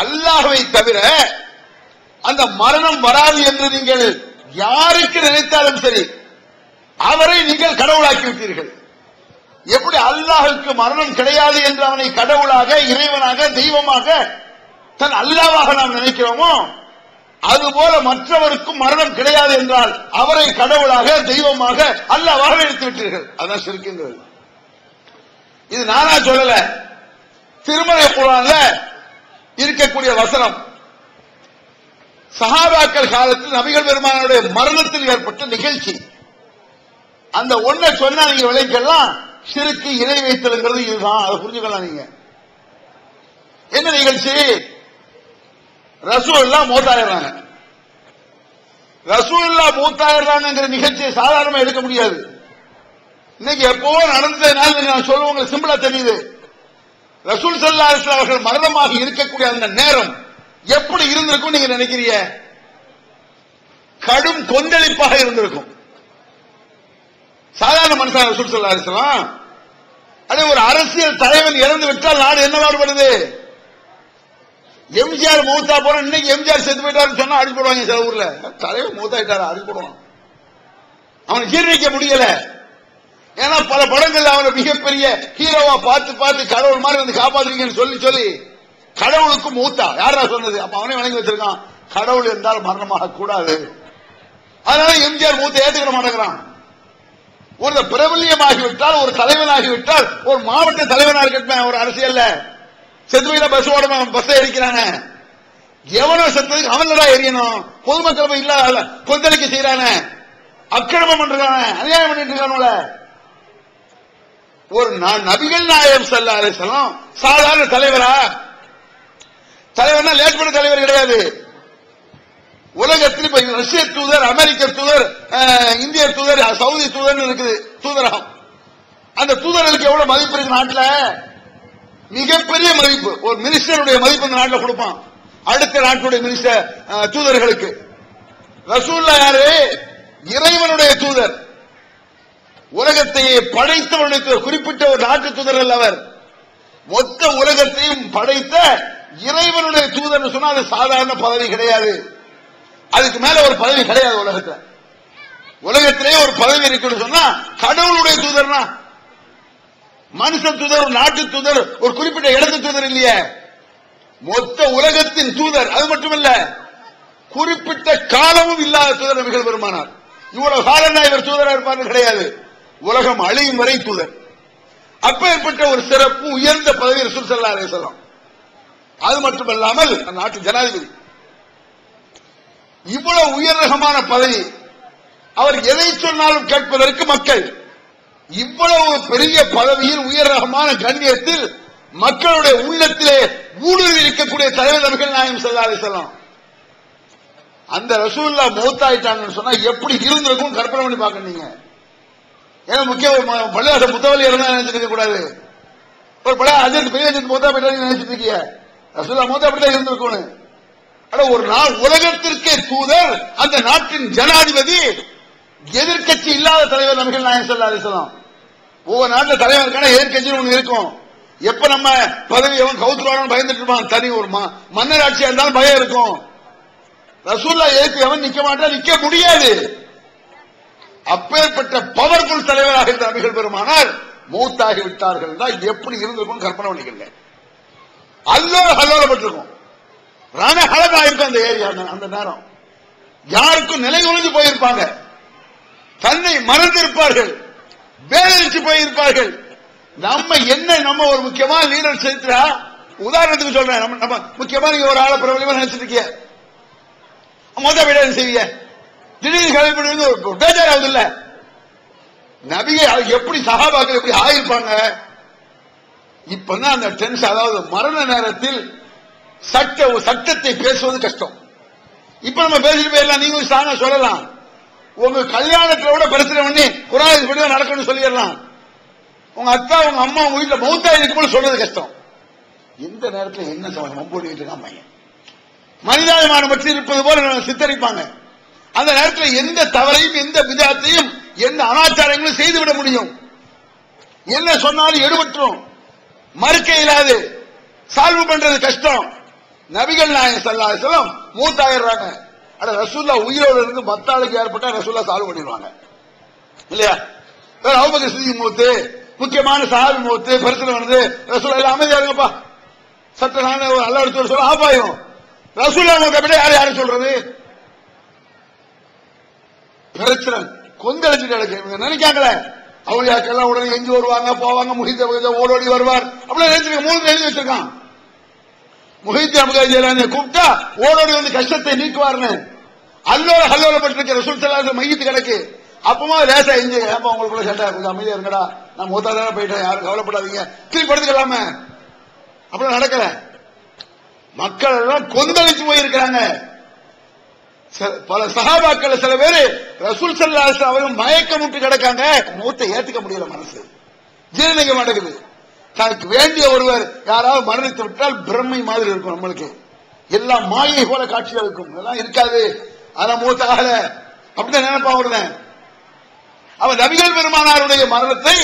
அல்லாஹ்வை தவிர அந்த மரணம் வராது என்று நீங்கள் யாருக்கு நினைத்தாலும் சரி அவரை நீங்கள் கடவுளாக்கி விட்டீர்கள். எப்படி அல்லாஹ்வுக்கு மரணம் கிடையாது என்று அவனை கடவுளாக, இறைவனாக, தெய்வமாக, தன் அல்லாஹ்வாக நாம் நினைக்கிறோமோ அதுபோல மற்றவருக்கும் மரணம் கிடையாது என்றால் அவரை கடவுளாக, தெய்வமாக, அல்லாஹ்வாக நினைத்து விட்டீர்கள். அதான் ஷிர்க்குங்கிறது. இது நானா சொல்லல, திருமறை குர்ஆன்ல இருக்கக்கூடிய வசனம். சஹாபாக்கள் காலத்தில் நபிகள் பெருமானுடைய மரணத்தில் ஏற்பட்ட நிகழ்ச்சி. அந்த ஒன்றை சொன்னா நீங்க விளைக்கலாம், ஷிர்க்கு இணை வைத்தல்ங்கிறது இதுதான். அதை புரிஞ்சுக்கலாம். நீங்க என்ன நிகழ்ச்சி? ரசூலுல்லாஹ் மூத்தாயிடுறாங்க. ரசூலுல்லாஹ் மூத்தாயிடுறாங்கிற நிகழ்ச்சியை சாதாரணமா எடுக்க முடியாது. இன்னைக்கு எப்பவோ நடந்ததுனால நான் சொல்ல உங்களுக்கு சிம்பிளா தெரியுது. ரசூல் ஸல்லல்லாஹு அலைஹி வஸல்லம் அவர்கள் மரணமாக இருக்கக்கூடிய அந்த நேரம் எப்படி இருந்திருக்கும் நீங்க நினைக்கிறீங்க? கடும் கொந்தளிப்பாக இருந்திருக்கும். சாதாரண மனுஷன் ரசூல் ஸல்லல்லாஹு அலைஹி வஸல்லம். அதே ஒரு அரசியல் தலைவன் இறந்து விட்டால் நாடு என்ன பாடுபடுது? எம்ஜிஆர் மூத்தா போற, இன்னைக்கு எம்ஜிஆர் செத்து போயிட்டாருன்னு சொன்னா அடி போடுவாங்க. சில ஊர்ல தலைவர் மூத்தாயிட்டாரு அடி போடுவான். அவனை ஜீர்ணிக்க முடியல. ஏன்னா பல படங்கள்ல அவனை மிகப்பெரிய ஹீரோவா பார்த்து பார்த்து கடவுள் மாதிரி வந்து காப்பாத்துறீங்கன்னு சொல்லி சொல்லி கடவுளுக்கு மூத்தா யாரா சொன்னது? அப்ப அவனே வணங்கி வச்சிருக்கான். கடவுள் என்றால் மரணமாக கூடாது. அதனால எம்ஜிஆர் மூத்த ஏத்துக்கிற மாட்டேங்கிறான். ஒரு பிரபல்யமாகிவிட்டால், ஒரு தலைவனாகிவிட்டால், ஒரு மாவட்ட தலைவனா இருக்கட்டும், ஒரு அரசியல்ல செத்துவையில பஸ் ஓட பஸ் எரிக்கிறான எவனோ செத்ததுக்கு அவன்தான் எரியணும். பொதுமக்கள் இல்ல கொந்தளிக்க செய்யறான, அக்கிரமம் பண்றான, அநியாயம் பண்ணிட்டு இருக்கானுல. ஒரு நபிகள் நாயகம் ஸல்லல்லாஹு அலைஹி வஸல்லம் சாதாரண தலைவரா? தலைவர்னா லேட் பண்ண தலைவர் கிடையாது. உலகத்தில் இப்ப ரஷ்ய தூதர், அமெரிக்க தூதர், இந்திய தூதர், சவுதி தூதர் இருக்குது தூதரகம். அந்த தூதர்களுக்கு எவ்வளவு மதிப்பு இருக்கு நாட்டுல? மிகப்பெரிய மதிப்பு. ஒரு மினிஸ்டருடைய மதிப்பு இந்த நாட்டில் கொடுப்பான் அடுத்த நாட்டுடைய மினிஸ்டர் தூதர்களுக்கு. ரசூலுல்லாஹ் யாரு? இறைவனுடைய தூதர், உலகத்தையே படைத்தவருடைய தூதர். குறிப்பிட்ட ஒரு நாட்டு தூதர் அல்ல அவர், மொத்த உலகத்தையும் படைத்த இறைவனுடைய தூதர் சொன்னா அது சாதாரண பதவி கிடையாது. அதுக்கு மேல ஒரு பதவி கிடையாது உலகத்துல. உலகத்திலேயே ஒரு பதவி இருக்குன்னு சொன்னா கடவுளுடைய தூதர்னா மனுஷ தூதர், ஒரு நாட்டு தூதர், ஒரு குறிப்பிட்ட இடத்து தூதர் இல்லையே, மொத்த உலகத்தின் தூதர். அது மட்டுமல்ல, குறிப்பிட்ட காலமும் இல்லாத தூதர் நபிகள் பெருமானார். இவ்வளவு காலம் இவர் தூதரா இருப்பார்கள் கிடையாது. உலகம் அழியும் வரை தூதர். அப்பேற்பட்ட ஒரு சிறப்பு உயர்ந்த பதவி ரசூல் ஸல்லல்லாஹு அலைஹி வஸல்லம். அது மட்டுமல்லாமல் நாட்டு ஜனாதிபதி. இவ்வளவு உயர் ரகமான பதவி. அவர் எதை சொன்னாலும் கேட்பதற்கு மக்கள். இவ்வளவு பெரிய பதவியில், உயர் ரகமான கண்ணியத்தில், மக்களுடைய உள்ளத்திலே ஊடுருவி இருக்கக்கூடிய தலைவர் நபிகள் நாயகம் ஸல்லல்லாஹு அலைஹி வஸல்லம். அந்த ரசூலுல்லாஹ் மௌத்தாயிட்டாங்கன்னு சொன்னா எப்படி இருந்திருக்கும் கற்பனை பண்ணி பார்க்க. நீங்க ஏன்னா முக்கிய பள்ளிவாசல் முத்தவல்லி இருந்தா நினைச்சிட்டு இருக்க கூடாது. ஒரு பழைய அஜென்ட் பெரிய அஜென்ட் மௌத்தா போயிட்டாங்க நினைச்சிட்டு இருக்கீங்க. ரசூலுல்லாஹ் மௌத்தா அப்படிதான் இருந்திருக்கும். ஆனா ஒரு நாள் உலகத்திற்கே தூதர், அந்த நாட்டின் ஜனாதிபதி, எதிர்கட்சி இல்லாத தலைவர் நபிகள் நாயகம் ஸல்லல்லாஹு அலைஹி வஸல்லம். ஒவ்வொரு நாட்டில் தலைவருக்கான எதிர்கட்சின்னு ஒண்ணு இருக்கும். எப்ப நம்ம பதவி அவன் கவுத்துருவானு பயந்துட்டு இருப்பான். தனி ஒரு மன்னர் ஆட்சியா இருந்தாலும் பயம் இருக்கும். ரசூலுல்லாஹ் எதிர்த்து எவன் நிக்க மாட்டா, நிக்க முடியாது. அப்பேற்பட்ட பவர்ஃபுல் தலைவராக இருந்த நபிகள் பெருமானார் மௌத்தாகி விட்டார்கள். எப்படி இருந்திருக்கும் கற்பனை பண்ணிக்கல. அல்லோலப்பட்டிருக்கும், ரணஹலமாயிருக்கும் அந்த ஏரியா. அந்த நேரம் யாருக்கும் நிலை ஒழிஞ்சு போயிருப்பாங்க, தன்னை மறந்திருப்பார்கள், வேலைச்சு போயிருப்பார்கள். நம்ம என்ன, நம்ம ஒரு முக்கியமான லீடர் சேர்த்துறா. உதாரணத்துக்கு சொல்றேன், நம்ம முக்கியமா நீங்க ஒரு ஆளை பிரபலமா நினைச்சிட்டு இருக்கீங்க, மொத்த விட செய்வீங்க, திடீர்னு கலைப்படுவது ஒரு பேஜாராவது இல்ல. நபியை எப்படி சஹாபாக்கள் எப்படி ஆயிருப்பாங்க. இப்பதான் அந்த டென்ஷன், அதாவது மரண நேரத்தில் சட்டத்தை பேசுவது கஷ்டம். இப்ப நம்ம பேசிட்டு போயிடலாம், நீங்க ஒரு சாங்க சொல்லலாம். உங்க கல்யாணத்துல கூட பிரச்சனை பண்ணி குரான் இப்படிதான் நடக்கணும்னு சொல்லிடலாம். உங்க அத்தா உங்க அம்மா உங்க வீட்டுல மௌத்தா இருக்கும்போது சொல்றது கஷ்டம். எந்த நேரத்தில் என்ன மம்போடிட்டு இருக்கான் பையன், மனிதாபிமானம் பற்றி இருப்பது போல சித்தரிப்பாங்க. அந்த நேரத்தில் எந்த தவறையும், எந்த விதத்தையும், எந்த அனாச்சாரங்களும் செய்துவிட முடியும். என்ன சொன்னாலும் எடுபற்றும், மறுக்க இயலாது, சால்வ் பண்றது கஷ்டம். நபிகள் நாயகம் ஸல்லல்லாஹு அலைஹி வஸல்லம் மூத்தாயிடுறாங்க. அட ரசூல்லா உயிரோடு இருந்து 10 ஆளுக்கு ஏற்பட்டா ரசூல்லா சால்வ் பண்ணிடுவாங்க இல்லையா? அபூபக்கர் சித்திக் மூத்து, முக்கியமான சஹாபி மூத்து, பிரச்சனை வந்து ரசூல்லா எல்லாம் அமைதியா இருங்கப்பா, சட்ட நானே ஒரு அல்லாஹ் ரசூல் சொல்ல ஆபாயும். ரசூல்லா மூத்த யாரும் சொல்றது பிரச்சனை கொந்தளிச்சு கிடக்கு. நினைக்காங்களே அவளியாக்கெல்லாம் உடனே எஞ்சி வருவாங்க போவாங்க, முஹித் ஓடோடி வருவார் அப்படியே நினைச்சிருக்க. 3 எழுதி வச்சிருக்கான். முஹித் அப்துல் ஜிலானியை கூப்பிட்டா ஓடோடி வந்து கஷ்டத்தை நீக்குவார்னு அல்லோல ஹல்லோலப்பட்டிருக்க ரசூல் ஸல்லல்லாஹு அலைஹி வஸல்லம் மையத்து கிடக்கு. அப்பமா லேசா எஞ்சி ஏப்பா உங்களுக்குள்ள சண்டை கொஞ்சம் அமைதியா இருங்கடா, நான் மூத்தாதான போயிட்டேன், யாரும் கவலைப்படாதீங்க, திருப்பி படுத்துக்கலாமே. அப்படி நடக்கல. மக்கள் எல்லாம் கொந்தளிச்சு போயிருக்கிறாங்க. பல சஹாபாக்கள் சில பேரு ரசூல் ஸல்லல்லாஹு அலைஹி வஸல்லம் அவர்கள் மயக்கமுட்டு கிடக்காங்க. மூத்தை ஏத்துக்க முடியல, மனசு ஜீரணிக்க மாட்டேங்குது. தனக்கு வேண்டிய ஒருவர் யாராவது மரணித்து விட்டால் பிரம்மை மாதிரி இருக்கும், நம்மளுக்கு எல்லாம் மாயை போல காட்சிகள் இருக்கும். இதெல்லாம் இருக்காது, அதான் மூத்தாகல அப்படிதான் நினைப்பான் ஒருவன். அவன் நபிகள் பெருமானாருடைய மரணத்தை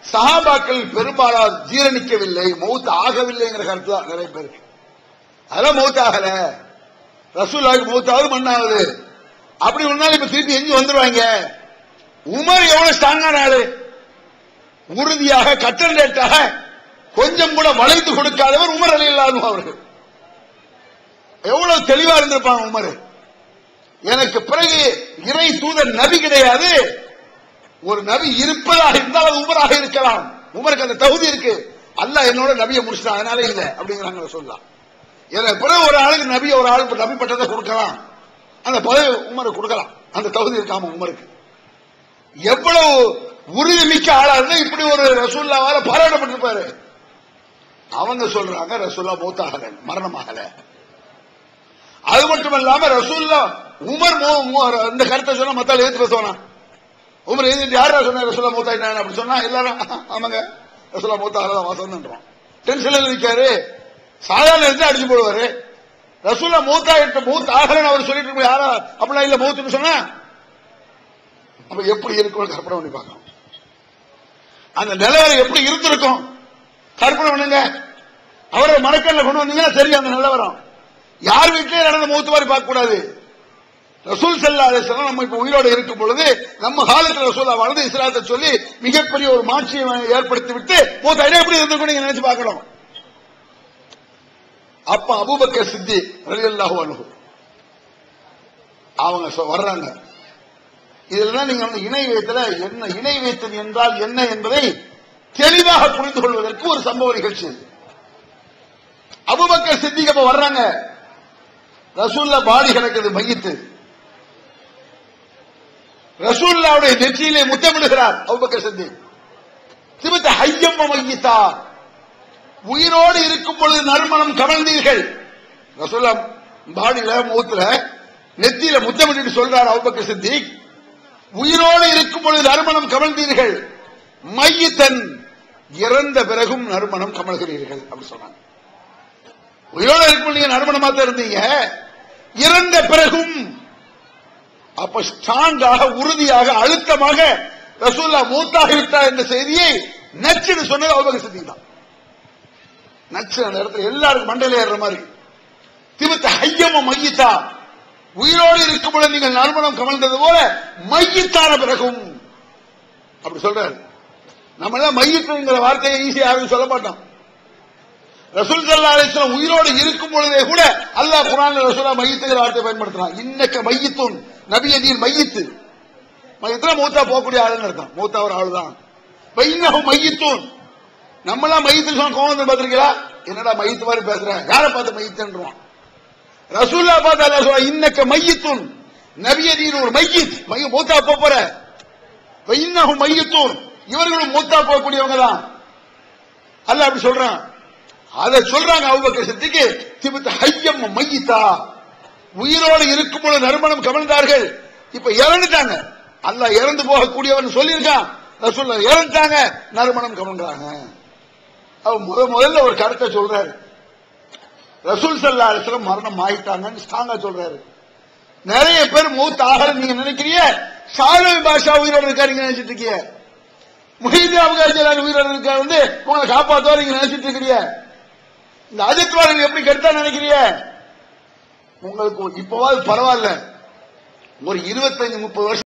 சஹாபாக்கள் பெரும்பாலார் ஜீரணிக்கவில்லை, மௌத் ஆகவில்லைங்கிற கருத்து தான் நிறைய பேருக்கு. அதெல்லாம் மௌத் ஆகல, ரசூலுல்லாஹ்க்கு மௌத்தாவது மண்ணாவது அப்படி ஒன்னாலும் இப்ப திருப்பி எங்க வந்துருவாங்க. உமர் எவ்வளவு ஸ்ட்ராங்கான ஆளு, உறுதியாக கட்டளையாக கொஞ்சம் கூட வளைத்து கொடுக்காதவர் உமர் ரலியல்லாஹு அன்ஹு அவர்கள். எவ்வளவு தெளிவா இருந்திருப்பாங்க உமர். எனக்கு பிறகு இறை தூதர் நபி கிடையாது, ஒரு நபி இருப்பதாக இருந்தால் அது உமராக இருக்கலாம், உமருக்கு அந்த தகுதி இருக்கு, அல்லாஹ் என்னோட நபியை முடிச்சிட்டான் அதனால இல்ல அப்படிங்கிறாங்க சொல்லலாம். எனக்கு பிறகு ஒரு ஆளுக்கு நபி ஒரு ஆளுக்கு நபி பட்டத்தை கொடுக்கலாம், அந்த பதவி உமருக்கு கொடுக்கலாம், அந்த தகுதி இருக்காம உமருக்கு. எவ்வளவு உறுதி மிக்க ஆளா இருந்தா இப்படி ஒரு ரசூலுல்லாஹ்வால பாராட்டப்பட்டிருப்பாரு. அவங்க சொல்றாங்க ரசூலுல்லாஹ் மௌத்தாகல, மரணமாகல. அது மட்டுமல்லாம ரசூலுல்லாஹ் உமர் இந்த கருத்தை சொன்னா மத்தால ஏத்து பேசுவானா? உமர் எழுதிட்டு யாரா சொன்ன ரசூலுல்லாஹ் மௌத்தாயிட்டாங்க அப்படி சொன்னா எல்லாரும் ஆமாங்க ரசூலுல்லாஹ் மௌத்தாகல வாசம்ன்றோம். டென்ஷன்ல இருக்காரு, சாதாரண எடுத்து அடிச்சு போடுவாரு. ரசூலுல்லாஹ் மௌத்தாயிட்ட மௌத் ஆகலன்னு அவர் சொல்லிட்டு இருக்க யாரா அப்படிலாம் இல்ல மௌத்துன்னு சொன்னா அப்ப எப்படி இருக்கும் கற்பனை பண்ணி பார்க்கணும். அந்த நிலவரம் எப்படி இருந்திருக்கும் கற்பனை பண்ணுங்க. அவரை மரக்கல்ல கொண்டு வந்தீங்கன்னா சரி, அந்த நிலவரம் யார் வீட்டிலே நடந்த மௌத்து மாதிரி பார்க்க கூடாது. ரசூல் ஸல்லல்லாஹு அலைஹி வஸல்லம் நம்ம இப்ப உயிரோடு இருக்கும் பொழுது நம்ம காலத்துல ரசூலுல்லாஹ் வாழ்ந்து இஸ்லாத்தை சொல்லி மிகப்பெரிய ஒரு மாட்சியை ஏற்படுத்தி விட்டு மௌத்தாயிட்டா எப்படி இருந்திருக்கும் நீங்க நினைச்சு பார்க்கணும். அப்ப அபூபக்கர் சித்திக் ரலியல்லாஹு அன்ஹு அவங்க வர்றாங்க. இதெல்லாம் நீங்க இணை வைத்தல என்ன, இணை வைத்தல் என்றால் என்ன என்பதை தெளிவாக புரிந்து கொள்வதற்கு ஒரு சம்பவ நிகழ்ச்சி. அபூபக்கர் சித்திக் அப்ப வர்றாங்க, ரசூலுல்லாஹ் பாடி கிடக்குது மையத்து, ரசூலுல்லாஹ்வுடைய நெற்றியிலே முத்தமிடுகிறார் அபூபக்கர் சித்திக். திபத ஹய்யம் மையத்தா, உயிரோடு இருக்கும் பொழுது நறுமணம் கமழ்ந்தீர்கள். ரசூலுல்லாஹ் பாடியில மூத்துல நெத்தியில முத்தமிட்டு சொல்றார் அபூபக்கர் சித்திக், உயிரோடு இருக்கும் பொழுது நறுமணம் கமழ்ந்தீர்கள், மையத்தன் இறந்த பிறகும் நறுமணம் கமழ்கிறீர்கள் அப்படி சொன்னாங்க. உயிரோடு இருக்கும் நீங்க நறுமணமா தான் இருந்தீங்க, இறந்த பிறகும். அப்ப ஸ்ட்ராங்காக உறுதியாக அழுத்தமாக ரசூலுல்லாஹ் மூத்தாகிவிட்டார் என்ற செய்தியை நச்சுன்னு சொன்னது அபூபக்கர் சித்திக் தான். நச்சு அந்த இடத்துல எல்லாருக்கும் மண்டையில ஏறுற மாதிரி. திபத்த ஹய்யம் மையத்தா, உயிரோடு இருக்கும் பொழுது நீங்கள் நறுமணம் கமழ்ந்தது போல மையத்தான பிறகும் அப்படி சொல்றாரு. நம்ம எல்லாம் மையத்துங்கிற வார்த்தையை ஈஸியா யாரும் சொல்ல மாட்டோம். ரசூல் ஸல்லல்லாஹு அலைஹி வஸல்லம் உயிரோடு இருக்கும் பொழுதே கூட அல்லாஹ் குர்ஆன்ல ரசூலுல்லாஹ் மையத்துங்கிற வார்த்தையை பயன்படுத்துறான். இன்னக்க மையத்துன் நபியே நீர் மையத்து, மையத்துல மூத்தா போகக்கூடிய ஆளுன்னு அர்த்தம், மூத்தா ஒரு ஆளு தான். இன்னஹு மையத்துன், நம்மளாம் மையத்துன்னு சொன்ன கோவம் பார்த்திருக்கீங்களா? என்னடா மையத்து மாதிரி பேசுறேன், யாரை பார்த்து மையத்துன்றான்? ரசூலுல்லாஹ் பார்த்து அல்லாஹ் சொல்றான் இன்னக்க மையத்துன், நபியே நீர் ஒரு மையத், மூத்தா போற. இன்னஹு மையத்துன், இவர்களும் மூத்தா போகக்கூடியவங்க தான் அல்லாஹ் அப்படி சொல்றான். அதை சொல்றாங்க அபூபக்கர் சித்திக். திபத ஹய்யம் மையத்தா, உயிரோடு இருக்கும் பொழுது நறுமணம் கமழ்ந்தார்கள், இப்ப இறந்துட்டாங்க, அல்லாஹ் இறந்து போகக்கூடியவன் சொல்லியிருக்கான், ரசூலுல்லாஹ் இறந்துட்டாங்க, நறுமணம் கமழ்ந்தாங்க. அவர் முதல்ல ஒரு கருத்தை சொல்றாரு, ரசூல் ஸல்லல்லாஹு அலைஹி வஸல்லம் மரணம் ஆயிட்டாங்கன்னு ஸ்ட்ராங்கா சொல்றாரு. நிறைய பேர் மௌத் ஆகல நீங்க நினைக்கிறீங்க, ஷாலவி பாஷா உயிரோடு இருக்காரு நீங்க நினைச்சிட்டு இருக்கீங்க, முஹித் அப்துல் ஜிலானி உயிரோடு இருக்காரு வந்து உங்களை காப்பாத்துவார் நீங்க நினைச்சிட்டு இருக்கிறீங்க. இந்த அஜித்வால் எப்படி கெடுத்தா நினைக்கிறீங்க? உங்களுக்கு இப்பவாது பரவாயில்ல, ஒரு 25-30 வருஷம்